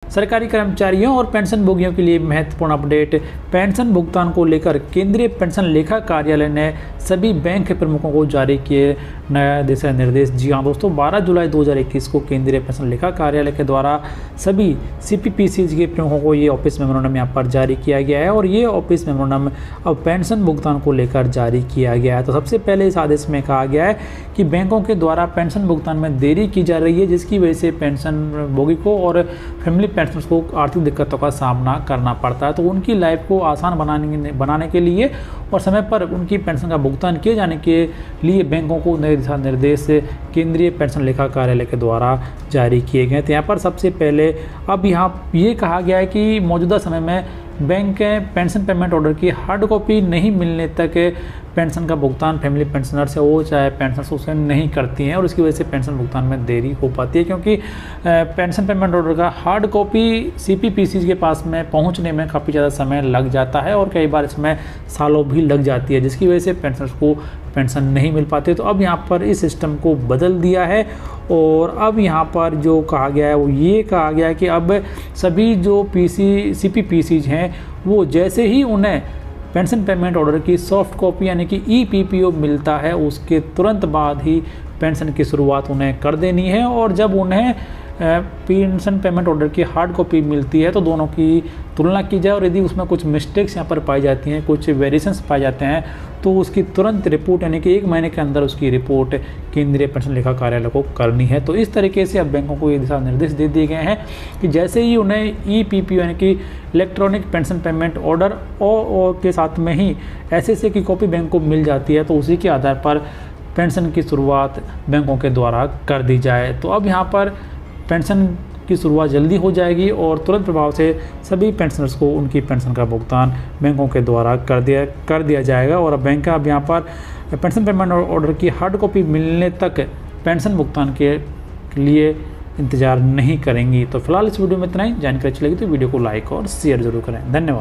सरकारी कर्मचारियों और पेंशन भोगियों के लिए महत्वपूर्ण अपडेट। पेंशन भुगतान को लेकर केंद्रीय पेंशन लेखा कार्यालय ने सभी बैंक प्रमुखों को जारी किए नया दिशा निर्देश। जी हाँ दोस्तों, 12 जुलाई 2021 को केंद्रीय पेंशन लेखा कार्यालय के द्वारा सभी CPPCs के प्रमुखों को ये ऑफिस मेमोरेंडम यहाँ पर जारी किया गया है और ये ऑफिस मेमोरेंडम अब पेंशन भुगतान को लेकर जारी किया गया है। तो सबसे पहले इस आदेश में कहा गया है कि बैंकों के द्वारा पेंशन भुगतान में देरी की जा रही है, जिसकी वजह से पेंशन भोगी को और फैमिली पेंशनर्स को आर्थिक दिक्कतों का सामना करना पड़ता है। तो उनकी लाइफ को आसान बनाने के लिए और समय पर उनकी पेंशन का भुगतान किए जाने के लिए बैंकों को नए दिशा निर्देश केंद्रीय पेंशन लेखा कार्यालय के द्वारा जारी किए गए। तो यहाँ पर सबसे पहले अब यहाँ ये कहा गया है कि मौजूदा समय में बैंक पेंशन पेमेंट ऑर्डर की हार्ड कॉपी नहीं मिलने तक पेंशन का भुगतान फैमिली पेंशनर्स है वो चाहे पेंशनर्स उसे नहीं करती हैं और इसकी वजह से पेंशन भुगतान में देरी हो पाती है, क्योंकि पेंशन पेमेंट ऑर्डर का हार्ड कॉपी CPPCs के पास में पहुंचने में काफ़ी ज़्यादा समय लग जाता है और कई बार इसमें सालों भी लग जाती है, जिसकी वजह से पेंशनर्स को पेंशन नहीं मिल पाती। तो अब यहाँ पर इस सिस्टम को बदल दिया है और अब यहाँ पर जो कहा गया है वो ये कहा गया है कि अब सभी जो CPPCs हैं वो जैसे ही उन्हें पेंशन पेमेंट ऑर्डर की सॉफ्ट कॉपी यानी कि EPPO मिलता है उसके तुरंत बाद ही पेंशन की शुरुआत उन्हें कर देनी है और जब उन्हें पेंशन पेमेंट ऑर्डर की हार्ड कॉपी मिलती है तो दोनों की तुलना की जाए और यदि उसमें कुछ मिस्टेक्स यहाँ पर पाई जाती हैं, कुछ वेरिएशंस पाए जाते हैं तो उसकी तुरंत रिपोर्ट यानी कि 1 महीने के अंदर उसकी रिपोर्ट केंद्रीय पेंशन लेखा कार्यालय को करनी है। तो इस तरीके से अब बैंकों को ये दिशा निर्देश दे दिए गए हैं कि जैसे ही उन्हें EPPO यानी कि इलेक्ट्रॉनिक पेंशन पेमेंट ऑर्डर के साथ में ही SSA की कॉपी बैंक को मिल जाती है तो उसी के आधार पर पेंशन की शुरुआत बैंकों के द्वारा कर दी जाए। तो अब यहाँ पर पेंशन की शुरुआत जल्दी हो जाएगी और तुरंत प्रभाव से सभी पेंशनर्स को उनकी पेंशन का भुगतान बैंकों के द्वारा कर दिया जाएगा और अब बैंक अब यहाँ पर पेंशन पेमेंट ऑर्डर की हार्ड कॉपी मिलने तक पेंशन भुगतान के लिए इंतज़ार नहीं करेंगी। तो फिलहाल इस वीडियो में इतना ही। जानकारी अच्छी लगी तो वीडियो को लाइक और शेयर जरूर करें। धन्यवाद।